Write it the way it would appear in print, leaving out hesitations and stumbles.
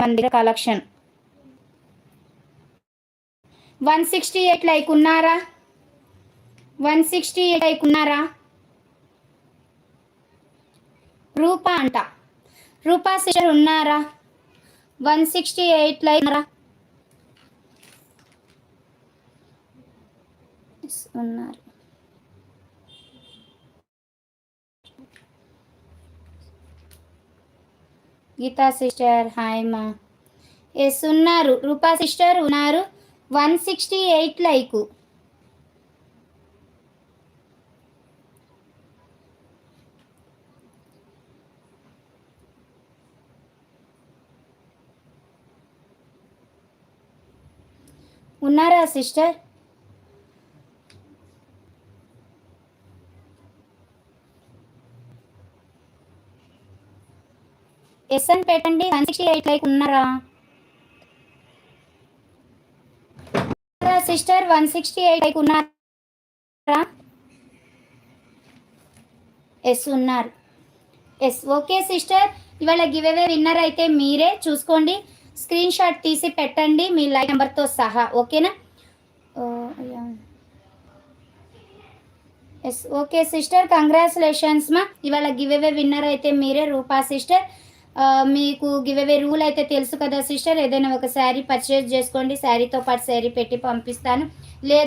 మన దగ్గర collection. 168 like ఉన్నారా? 168 లైక్ ఉన్నారా? రూపా అంట. రూపా సిస్టర్ ఉన్నారా? 168 లైక్ ఉన్నారా? ఉన్నారు. గీతా సిస్టర్ హాయ్ మా. ఎస్ ఉన్నారు. రూపా సిస్టర్ ఉన్నారు. 168 లైక్. ఉన్నారా సిస్టర్? ఎస్ అని పెట్టండి. 168 లైక్ ఉన్నారా సిస్టర్? 168 లైక్ ఉన్నారా? ఎస్ ఉన్నారు. Yes okay sister. ఇవాళ గివ్ అవే విన్నర్ అయితే మీరే. చూసుకోండి, స్క్రీన్ షాట్ తీసి పెట్టండి మీ లైక్ నెంబర్తో సహా. ఓకేనా? ఎస్ ఓకే సిస్టర్, కంగ్రాచులేషన్స్ మా. ఇవాళ గివ్ అవే విన్నర్ అయితే మీరే, రూపా సిస్టర్. మీకు గివ్ అవే రూల్ అయితే తెలుసు కదా సిస్టర్. ఏదైనా ఒక శారీ పర్చేజ్ చేసుకోండి, శారీతో పాటు శారీ పెట్టి పంపిస్తాను. లేదు